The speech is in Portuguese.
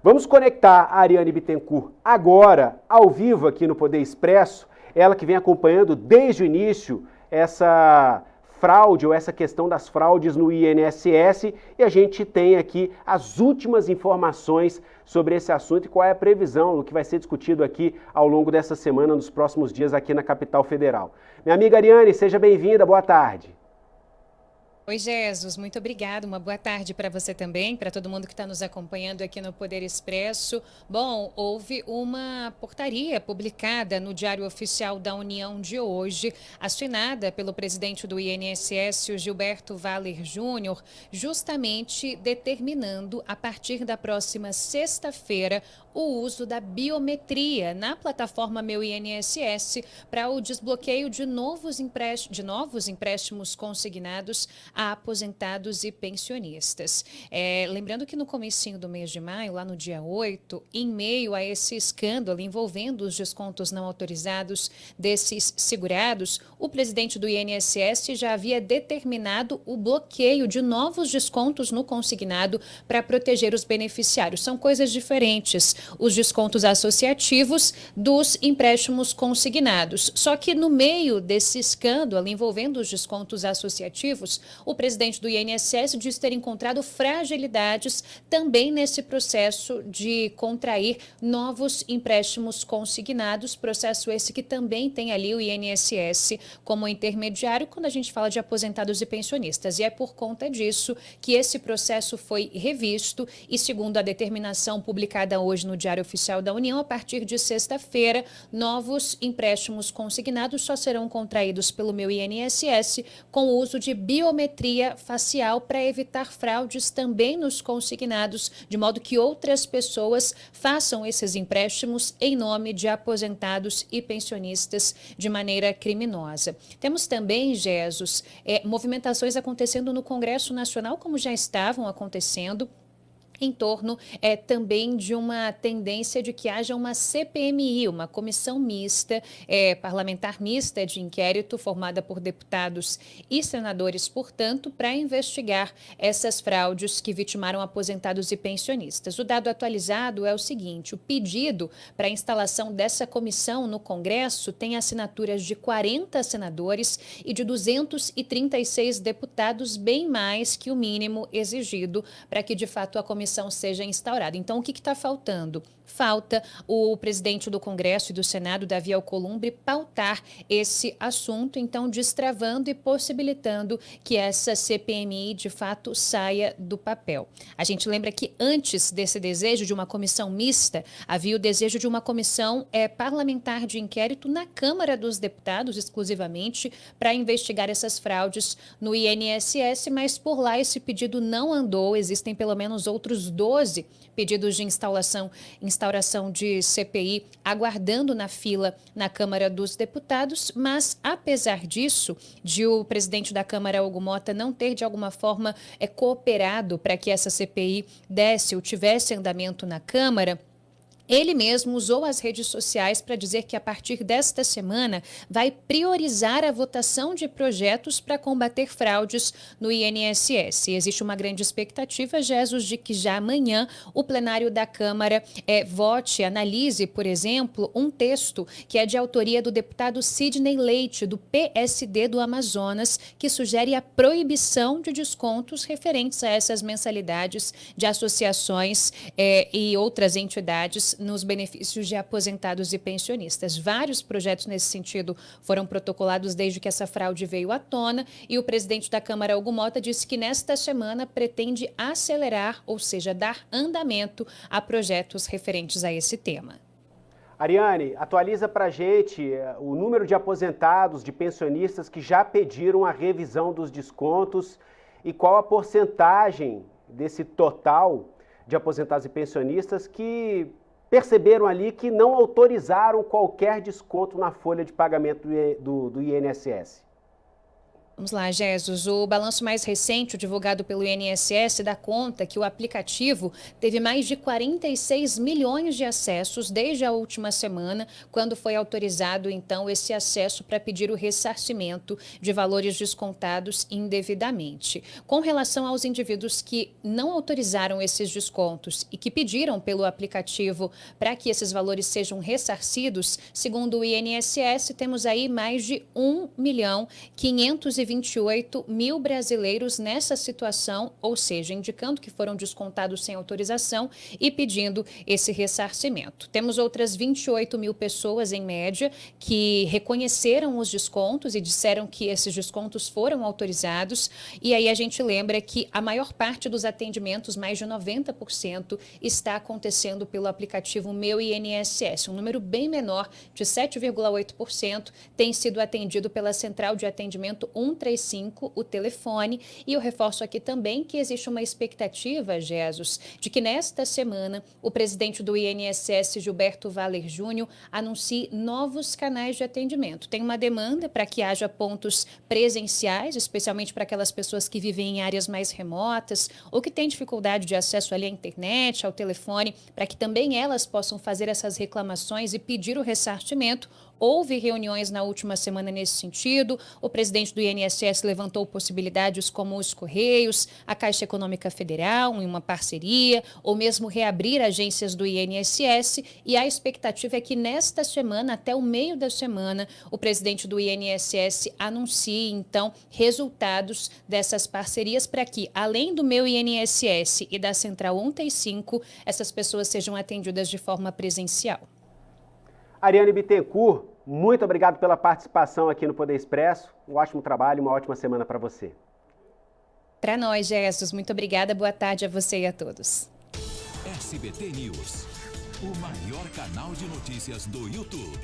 Vamos conectar a Ariane Bittencourt agora, ao vivo aqui no Poder Expresso, ela que vem acompanhando desde o início essa fraude ou essa questão das fraudes no INSS, e a gente tem aqui as últimas informações sobre esse assunto e qual é a previsão do que vai ser discutido aqui ao longo dessa semana, nos próximos dias aqui na capital federal. Minha amiga Ariane, seja bem-vinda, boa tarde. Oi, Jesus, muito obrigada. Uma boa tarde para você também, para todo mundo que está nos acompanhando aqui no Poder Expresso. Bom, houve uma portaria publicada no Diário Oficial da União de hoje, assinada pelo presidente do INSS, o Gilberto Valer Júnior, justamente determinando, a partir da próxima sexta-feira, o uso da biometria na plataforma Meu INSS para o desbloqueio de novos empréstimos consignados a aposentados e pensionistas. Lembrando que no comecinho do mês de maio, lá no dia 8, em meio a esse escândalo envolvendo os descontos não autorizados desses segurados, o presidente do INSS já havia determinado o bloqueio de novos descontos no consignado para proteger os beneficiários. São coisas diferentes, os descontos associativos dos empréstimos consignados. Só que no meio desse escândalo envolvendo os descontos associativos, o presidente do INSS diz ter encontrado fragilidades também nesse processo de contrair novos empréstimos consignados, processo esse que também tem ali o INSS como intermediário quando a gente fala de aposentados e pensionistas. E é por conta disso que esse processo foi revisto e, segundo a determinação publicada hoje no Diário Oficial da União, a partir de sexta-feira, novos empréstimos consignados só serão contraídos pelo Meu INSS com o uso de biometria facial para evitar fraudes também nos consignados, de modo que outras pessoas façam esses empréstimos em nome de aposentados e pensionistas de maneira criminosa. Temos também, Jesus, movimentações acontecendo no Congresso Nacional, como já estavam acontecendo, em torno também de uma tendência de que haja uma CPMI, uma comissão mista, parlamentar mista de inquérito, formada por deputados e senadores, portanto, para investigar essas fraudes que vitimaram aposentados e pensionistas. O dado atualizado é o seguinte: o pedido para a instalação dessa comissão no Congresso tem assinaturas de 40 senadores e de 236 deputados, bem mais que o mínimo exigido para que, de fato, a comissão seja instaurada. Então, o que está faltando? Falta o presidente do Congresso e do Senado, Davi Alcolumbre, pautar esse assunto, então destravando e possibilitando que essa CPMI, de fato, saia do papel. A gente lembra que antes desse desejo de uma comissão mista, havia o desejo de uma comissão parlamentar de inquérito na Câmara dos Deputados, exclusivamente, para investigar essas fraudes no INSS, mas por lá esse pedido não andou. Existem pelo menos outros 12 pedidos de instauração de CPI aguardando na fila na Câmara dos Deputados, mas apesar disso, de o presidente da Câmara, Hugo Mota, não ter de alguma forma cooperado para que essa CPI desse ou tivesse andamento na Câmara, ele mesmo usou as redes sociais para dizer que, a partir desta semana, vai priorizar a votação de projetos para combater fraudes no INSS. E existe uma grande expectativa, Jesus, de que já amanhã o plenário da Câmara analise, por exemplo, um texto que é de autoria do deputado Sidney Leite, do PSD do Amazonas, que sugere a proibição de descontos referentes a essas mensalidades de associações e outras entidades nos benefícios de aposentados e pensionistas. Vários projetos nesse sentido foram protocolados desde que essa fraude veio à tona, e o presidente da Câmara, Hugo Mota, disse que nesta semana pretende acelerar, ou seja, dar andamento a projetos referentes a esse tema. Ariane, atualiza para a gente o número de aposentados, de pensionistas que já pediram a revisão dos descontos e qual a porcentagem desse total de aposentados e pensionistas que perceberam ali que não autorizaram qualquer desconto na folha de pagamento do INSS. Vamos lá, Jesus. O balanço mais recente, divulgado pelo INSS, dá conta que o aplicativo teve mais de 46 milhões de acessos desde a última semana, quando foi autorizado, então, esse acesso para pedir o ressarcimento de valores descontados indevidamente. Com relação aos indivíduos que não autorizaram esses descontos e que pediram pelo aplicativo para que esses valores sejam ressarcidos, segundo o INSS, temos aí mais de 1.528.000 brasileiros nessa situação, ou seja, indicando que foram descontados sem autorização e pedindo esse ressarcimento. Temos outras 28 mil pessoas, em média, que reconheceram os descontos e disseram que esses descontos foram autorizados. E aí a gente lembra que a maior parte dos atendimentos, mais de 90%, está acontecendo pelo aplicativo Meu INSS. Um número bem menor, de 7,8%, tem sido atendido pela Central de Atendimento 135, o telefone. E eu reforço aqui também que existe uma expectativa, Jesus, de que nesta semana o presidente do INSS, Gilberto Valer Júnior, anuncie novos canais de atendimento. Tem uma demanda para que haja pontos presenciais, especialmente para aquelas pessoas que vivem em áreas mais remotas ou que têm dificuldade de acesso ali à internet, ao telefone, para que também elas possam fazer essas reclamações e pedir o ressarcimento. Houve reuniões na última semana nesse sentido. O presidente do INSS levantou possibilidades como os Correios, a Caixa Econômica Federal, em uma parceria, ou mesmo reabrir agências do INSS. E a expectativa é que nesta semana, até o meio da semana, o presidente do INSS anuncie, então, resultados dessas parcerias para que, além do Meu INSS e da Central 135, essas pessoas sejam atendidas de forma presencial. Ariane Bittencourt, muito obrigado pela participação aqui no Poder Expresso. Um ótimo trabalho, uma ótima semana para você. Para nós, Jesus, muito obrigada. Boa tarde a você e a todos. SBT News, o maior canal de notícias do YouTube.